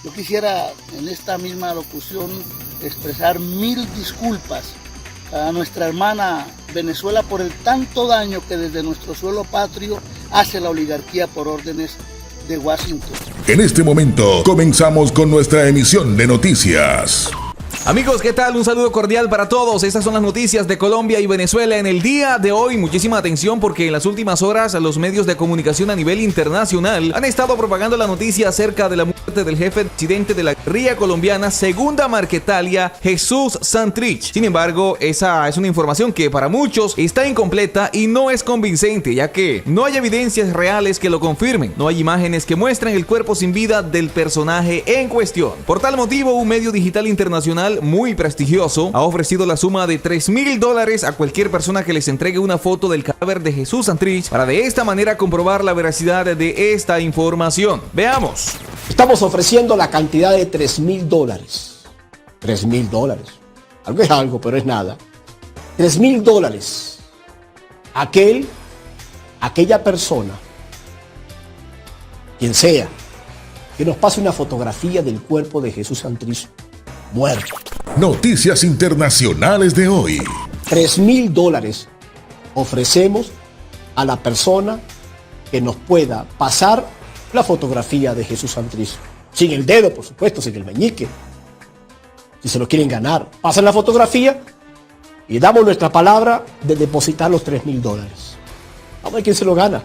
Yo quisiera en esta misma locución expresar 1000 disculpas a nuestra hermana Venezuela por el tanto daño que desde nuestro suelo patrio hace la oligarquía por órdenes de Washington. En este momento comenzamos con nuestra emisión de noticias. Amigos, ¿qué tal? Un saludo cordial para todos. Estas son las noticias de Colombia y Venezuela en el día de hoy. Muchísima atención porque en las últimas horas los medios de comunicación a nivel internacional han estado propagando la noticia acerca de la muerte del jefe presidente de la guerrilla colombiana Segunda Marquetalia, Jesús Santrich. Sin embargo, esa es una información que para muchos está incompleta y no es convincente, ya que no hay evidencias reales que lo confirmen. No hay imágenes que muestren el cuerpo sin vida del personaje en cuestión. Por tal motivo, un medio digital internacional muy prestigioso ha ofrecido la suma de $3,000 a cualquier persona que les entregue una foto del cadáver de Jesús Santrich para de esta manera comprobar la veracidad de esta información. Veamos. Estamos ofreciendo la cantidad de $3,000. $3,000. Algo es algo, pero es nada. $3,000. Aquella persona, quien sea, que nos pase una fotografía del cuerpo de Jesús Santrich muerto. Noticias internacionales de hoy. $3,000 ofrecemos a la persona que nos pueda pasar la fotografía de Jesús Santrich. Sin el dedo, por supuesto, sin el meñique. Si se lo quieren ganar, pasen la fotografía y damos nuestra palabra de depositar los $3,000. Vamos a ver quién se lo gana.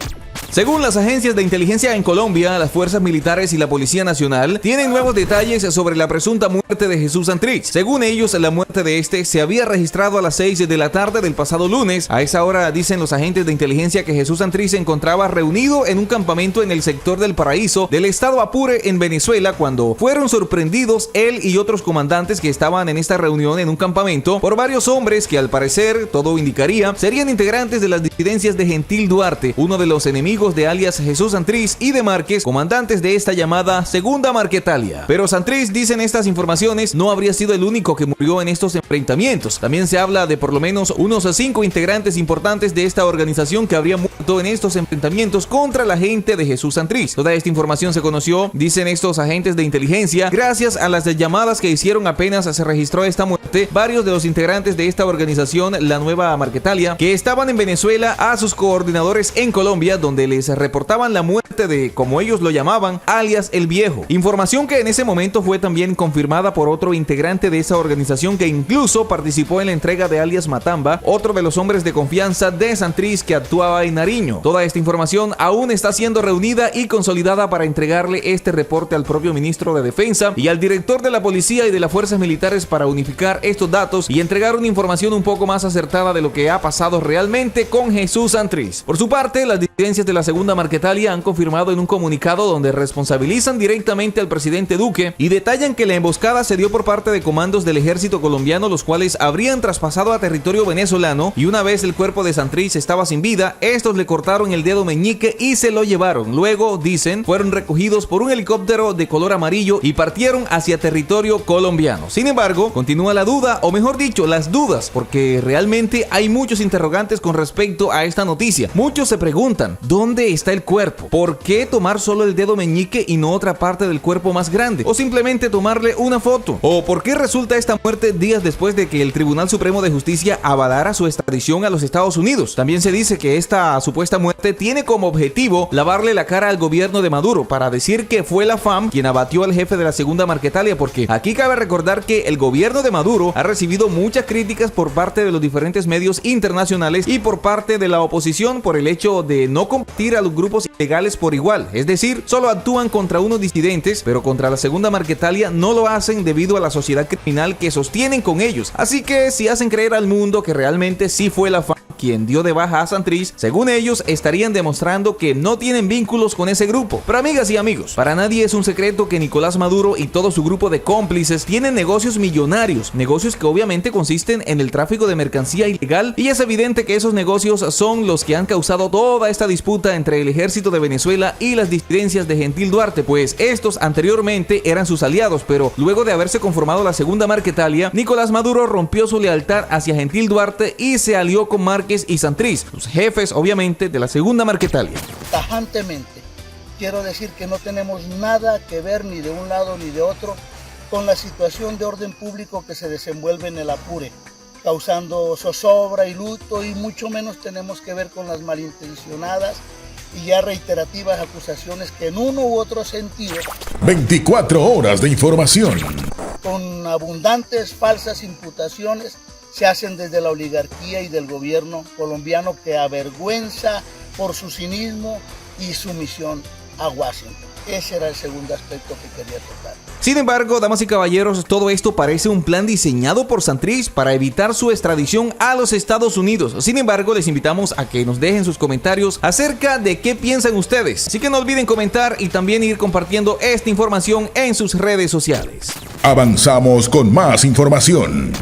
Según las agencias de inteligencia en Colombia, las fuerzas militares y la Policía Nacional tienen nuevos detalles sobre la presunta muerte de Jesús Santrich. Según ellos, la muerte de este se había registrado a las 6 de la tarde del pasado lunes. A esa hora dicen los agentes de inteligencia que Jesús Santrich se encontraba reunido en un campamento en el sector del Paraíso del estado Apure en Venezuela cuando fueron sorprendidos él y otros comandantes que estaban en esta reunión en un campamento por varios hombres que al parecer, todo indicaría, serían integrantes de las disidencias de Gentil Duarte, uno de los enemigos de alias Jesús Santrich y de Márquez, comandantes de esta llamada Segunda Marquetalia. Pero Santrich, dicen estas informaciones, no habría sido el único que murió en estos enfrentamientos. También se habla de por lo menos unos 5 integrantes importantes de esta organización que habrían muerto en estos enfrentamientos contra la gente de Jesús Santrich. Toda esta información se conoció, dicen estos agentes de inteligencia, gracias a las llamadas que hicieron apenas se registró esta muerte varios de los integrantes de esta organización, la Nueva Marquetalia, que estaban en Venezuela a sus coordinadores en Colombia, donde les reportaban la muerte de, como ellos lo llamaban, alias El Viejo. Información que en ese momento fue también confirmada por otro integrante de esa organización que incluso participó en la entrega de alias Matamba, otro de los hombres de confianza de Santrich que actuaba en Nariño. Toda esta información aún está siendo reunida y consolidada para entregarle este reporte al propio ministro de Defensa y al director de la policía y de las fuerzas militares para unificar estos datos y entregar una información un poco más acertada de lo que ha pasado realmente con Jesús Santrich. Por su parte, las disidencias de la Segunda Marquetalia han confirmado en un comunicado donde responsabilizan directamente al presidente Duque y detallan que la emboscada se dio por parte de comandos del ejército colombiano, los cuales habrían traspasado a territorio venezolano y una vez el cuerpo de Santrich estaba sin vida, estos le cortaron el dedo meñique y se lo llevaron. Luego, dicen, fueron recogidos por un helicóptero de color amarillo y partieron hacia territorio colombiano. Sin embargo, continúa la duda, o mejor dicho, las dudas, porque realmente hay muchos interrogantes con respecto a esta noticia. Muchos se preguntan, ¿dónde está el cuerpo? ¿Por qué tomar solo el dedo meñique y no otra parte del cuerpo más grande? ¿O simplemente tomarle una foto? ¿O por qué resulta esta muerte días después de que el Tribunal Supremo de Justicia avalara su extradición a los Estados Unidos? También se dice que esta supuesta muerte tiene como objetivo lavarle la cara al gobierno de Maduro para decir que fue la FAM quien abatió al jefe de la Segunda Marquetalia, porque aquí cabe recordar que el gobierno de Maduro ha recibido muchas críticas por parte de los diferentes medios internacionales y por parte de la oposición por el hecho de no combatir a los grupos ilegales por igual, es decir, solo actúan contra unos disidentes, pero contra la Segunda Marquetalia no lo hacen debido a la sociedad criminal que sostienen con ellos. Así que si hacen creer al mundo que realmente sí fue la FAM quien dio de baja a Santrich, según ellos estarían demostrando que no tienen vínculos con ese grupo. Pero amigas y amigos, para nadie es un secreto que Nicolás Maduro y todo su grupo de cómplices tienen negocios millonarios, negocios que obviamente consisten en el tráfico de mercancía ilegal, y es evidente que esos negocios son los que han causado toda esta disputa entre el ejército de Venezuela y las disidencias de Gentil Duarte, pues estos anteriormente eran sus aliados, pero luego de haberse conformado la Segunda Marquetalia, Nicolás Maduro rompió su lealtad hacia Gentil Duarte y se alió con Márquez y Santrich, los jefes obviamente de la Segunda Marquetalia. Tajantemente, quiero decir que no tenemos nada que ver ni de un lado ni de otro con la situación de orden público que se desenvuelve en el Apure, causando zozobra y luto, y mucho menos tenemos que ver con las malintencionadas y ya reiterativas acusaciones que en uno u otro sentido, 24 horas de información. con abundantes falsas imputaciones, se hacen desde la oligarquía y del gobierno colombiano, que avergüenza por su cinismo y sumisión a Washington. Ese era el segundo aspecto que quería tocar. Sin embargo, damas y caballeros, todo esto parece un plan diseñado por Santrich para evitar su extradición a los Estados Unidos. Sin embargo, les invitamos a que nos dejen sus comentarios acerca de qué piensan ustedes. Así que no olviden comentar y también ir compartiendo esta información en sus redes sociales. Avanzamos con más información.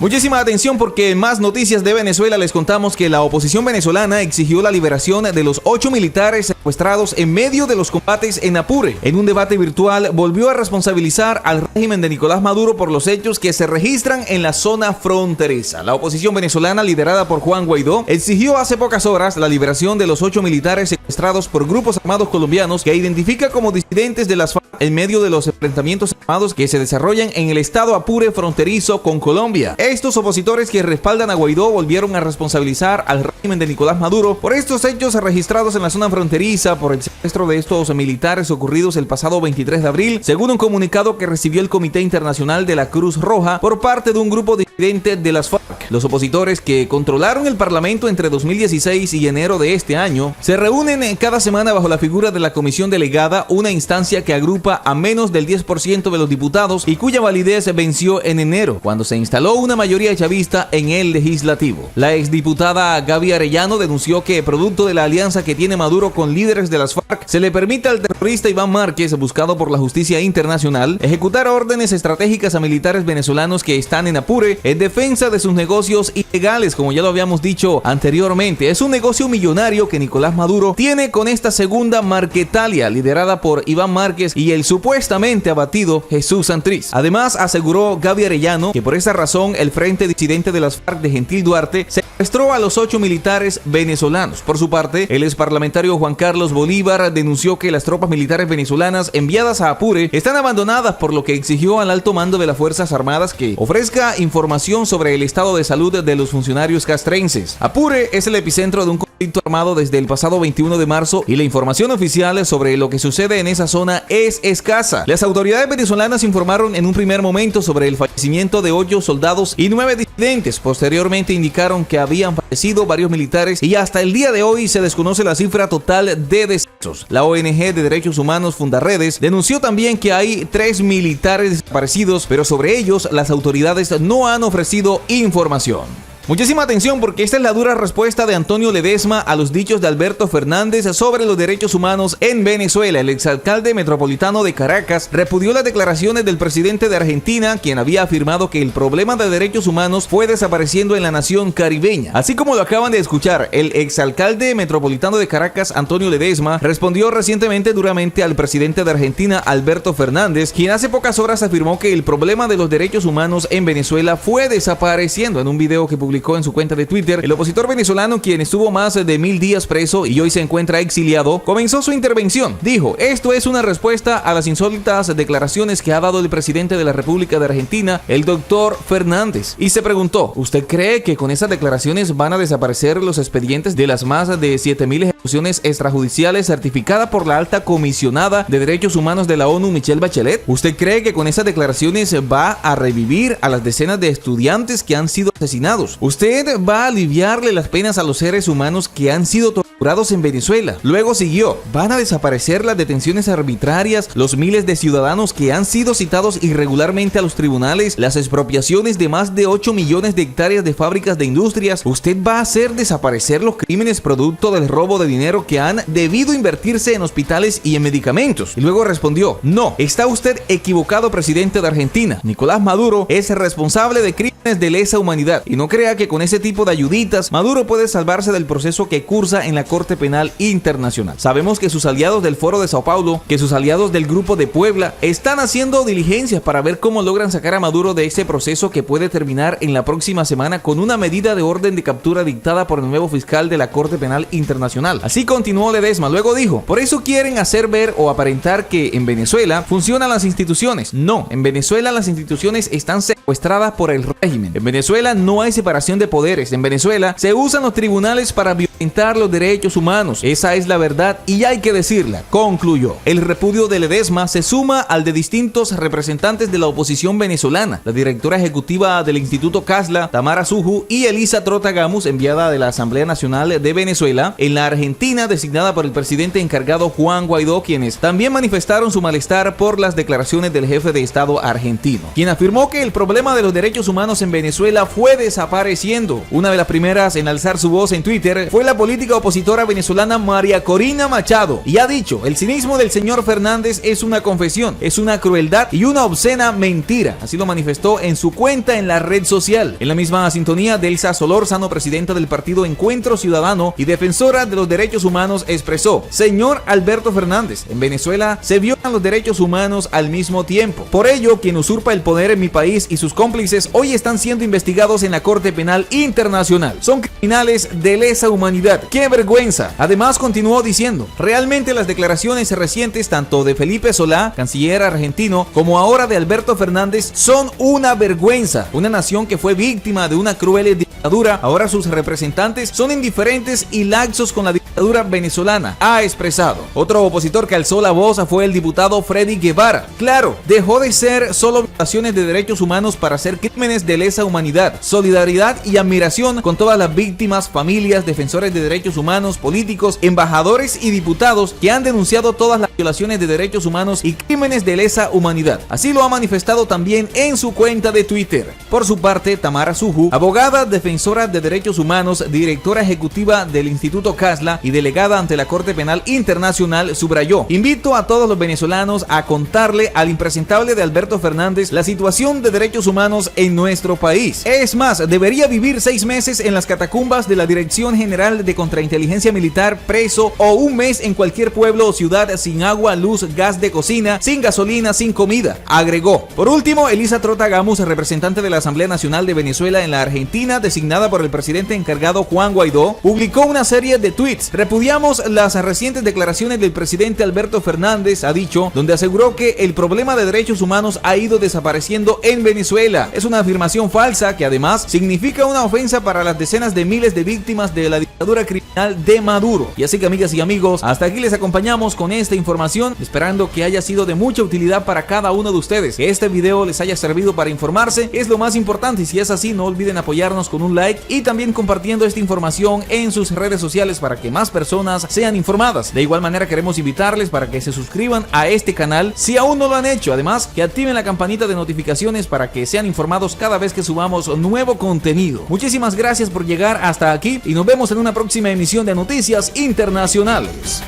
Muchísima atención, porque en más noticias de Venezuela les contamos que la oposición venezolana exigió la liberación de los 8 militares secuestrados en medio de los combates en Apure. En un debate virtual volvió a responsabilizar al régimen de Nicolás Maduro por los hechos que se registran en la zona fronteriza. La oposición venezolana, liderada por Juan Guaidó, exigió hace pocas horas la liberación de los 8 militares secuestrados por grupos armados colombianos que identifica como disidentes de las FARC en medio de los enfrentamientos armados que se desarrollan en el estado Apure fronterizo con Colombia. Estos opositores que respaldan a Guaidó volvieron a responsabilizar al régimen de Nicolás Maduro por estos hechos registrados en la zona fronteriza por el secuestro de estos militares ocurridos el pasado 23 de abril, según un comunicado que recibió el Comité Internacional de la Cruz Roja por parte de un grupo disidente de las FARC. Los opositores, que controlaron el Parlamento entre 2016 y enero de este año, se reúnen cada semana bajo la figura de la Comisión Delegada, una instancia que agrupa a menos del 10% de los diputados y cuya validez venció en enero, cuando se instaló una mayoría chavista en el legislativo. La exdiputada Gaby Arellano denunció que, producto de la alianza que tiene Maduro con líderes de las FARC, se le permite al terrorista Iván Márquez, buscado por la justicia internacional, ejecutar órdenes estratégicas a militares venezolanos que están en Apure en defensa de sus negocios ilegales, como ya lo habíamos dicho anteriormente. Es un negocio millonario que Nicolás Maduro tiene con esta segunda Marquetalia, liderada por Iván Márquez y el supuestamente abatido Jesús Santrich. Además, aseguró Gaby Arellano que por esa razón el Frente Disidente de las FARC de Gentil Duarte secuestró a los 8 militares venezolanos. Por su parte, el exparlamentario Juan Carlos Bolívar denunció que las tropas militares venezolanas enviadas a Apure están abandonadas, por lo que exigió al alto mando de las Fuerzas Armadas que ofrezca información sobre el estado de salud de los funcionarios castrenses. Apure es el epicentro de un conflicto armado desde el pasado 21 de marzo y la información oficial sobre lo que sucede en esa zona es escasa. Las autoridades venezolanas informaron en un primer momento sobre el fallecimiento de 8 soldados y 9 disidentes. Posteriormente indicaron que habían fallecido varios militares y hasta el día de hoy se desconoce la cifra total de decesos. La ONG de Derechos Humanos Fundaredes denunció también que hay 3 militares desaparecidos, pero sobre ellos las autoridades no han ofrecido información. Muchísima atención, porque esta es la dura respuesta de Antonio Ledesma a los dichos de Alberto Fernández sobre los derechos humanos en Venezuela. El exalcalde metropolitano de Caracas repudió las declaraciones del presidente de Argentina, quien había afirmado que el problema de derechos humanos fue desapareciendo en la nación caribeña. Así como lo acaban de escuchar, el exalcalde metropolitano de Caracas, Antonio Ledesma, respondió recientemente duramente al presidente de Argentina, Alberto Fernández, quien hace pocas horas afirmó que el problema de los derechos humanos en Venezuela fue desapareciendo. En un video que publicó en su cuenta de Twitter, el opositor venezolano, quien estuvo más de 1000 días preso y hoy se encuentra exiliado, comenzó su intervención. Dijo: esto es una respuesta a las insólitas declaraciones que ha dado el presidente de la República de Argentina, el doctor Fernández. Y se preguntó: ¿usted cree que con esas declaraciones van a desaparecer los expedientes de las más de 7000 ejecuciones extrajudiciales certificadas por la alta comisionada de derechos humanos de la ONU, Michelle Bachelet? ¿Usted cree que con esas declaraciones va a revivir a las decenas de estudiantes que han sido asesinados? ¿Usted va a aliviarle las penas a los seres humanos que han sido torturados en Venezuela? Luego siguió: van a desaparecer las detenciones arbitrarias, los miles de ciudadanos que han sido citados irregularmente a los tribunales, las expropiaciones de más de 8 millones de hectáreas de fábricas de industrias. ¿Usted va a hacer desaparecer los crímenes producto del robo de dinero que han debido invertirse en hospitales y en medicamentos? Y luego respondió: no, está usted equivocado, presidente de Argentina. Nicolás Maduro es responsable de crímenes de lesa humanidad, y no crea que con ese tipo de ayuditas Maduro puede salvarse del proceso que cursa en la Corte Penal Internacional. Sabemos que sus aliados del Foro de Sao Paulo, que sus aliados del Grupo de Puebla, están haciendo diligencias para ver cómo logran sacar a Maduro de este proceso que puede terminar en la próxima semana con una medida de orden de captura dictada por el nuevo fiscal de la Corte Penal Internacional. Así continuó Ledesma. Luego dijo: por eso quieren hacer ver o aparentar que en Venezuela funcionan las instituciones. No, en Venezuela las instituciones están secuestradas por el régimen. En Venezuela no hay separación de poderes. En Venezuela se usan los tribunales para violentar los derechos humanos. Esa es la verdad y hay que decirla, concluyó. El repudio de Ledesma se suma al de distintos representantes de la oposición venezolana, la directora ejecutiva del Instituto Casla, Tamara Suju, y Elisa Trota-Gamus, enviada de la Asamblea Nacional de Venezuela en la Argentina, designada por el presidente encargado Juan Guaidó, quienes también manifestaron su malestar por las declaraciones del jefe de Estado argentino, quien afirmó que el problema de los derechos humanos en Venezuela fue desapareciendo. Una de las primeras en alzar su voz en Twitter fue la política opositora venezolana María Corina Machado, y ha dicho: el cinismo del señor Fernández es una confesión, es una crueldad y una obscena mentira. Así lo manifestó en su cuenta en la red social. En la misma sintonía, Delsa Solórzano, presidenta del partido Encuentro Ciudadano y defensora de los derechos humanos, expresó: señor Alberto Fernández, en Venezuela se violan los derechos humanos al mismo tiempo. Por ello, quien usurpa el poder en mi país y sus cómplices hoy están siendo investigados en la Corte Penal Internacional. Son criminales de lesa humanidad. ¡Qué vergüenza! Además, continuó diciendo: realmente las declaraciones recientes tanto de Felipe Solá, canciller argentino, como ahora de Alberto Fernández son una vergüenza. Una nación que fue víctima de una cruel dictadura, ahora sus representantes son indiferentes y laxos con la dictadura venezolana, ha expresado. Otro opositor que alzó la voz fue el diputado Freddy Guevara. Claro, dejó de ser solo violaciones de derechos humanos para ser crímenes de lesa humanidad. Solidaridad y admiración con todas las víctimas, familias, defensores de derechos humanos, políticos, embajadores y diputados que han denunciado todas las violaciones de derechos humanos y crímenes de lesa humanidad. Así lo ha manifestado también en su cuenta de Twitter. Por su parte, Tamara Suju, abogada defensora de derechos humanos, directora ejecutiva del Instituto Casla y delegada ante la Corte Penal Internacional, subrayó: invito a todos los venezolanos a contarle al impresentable de Alberto Fernández la situación de derechos humanos en nuestro país. Es más, debería vivir 6 meses en las catacumbas de la Dirección General de Contrainteligencia Militar preso, o un mes en cualquier pueblo o ciudad sin agua, luz, gas de cocina, sin gasolina, sin comida, agregó. Por último, Elisa Trota-Gamus, representante de la Asamblea Nacional de Venezuela en la Argentina, designada por el presidente encargado Juan Guaidó, publicó una serie de tweets. Repudiamos las recientes declaraciones del presidente Alberto Fernández, ha dicho, donde aseguró que el problema de derechos humanos ha ido desapareciendo en Venezuela. Es una afirmación falsa que además significa una ofensa para las decenas de miles de víctimas de la dictadura criminal de Maduro. Y así que, amigas y amigos, hasta aquí les acompañamos con esta información, esperando que haya sido de mucha utilidad para cada uno de ustedes. Que este video les haya servido para informarse es lo más importante, y si es así, no olviden apoyarnos con un like y también compartiendo esta información en sus redes sociales para que más personas sean informadas. De igual manera, queremos invitarles para que se suscriban a este canal si aún no lo han hecho. Además, que activen la campanita de notificaciones para que sean informados cada vez que subamos nuevo contenido. Muchísimas gracias por llegar hasta aquí y nos vemos en una próxima emisión de Noticias Internacionales.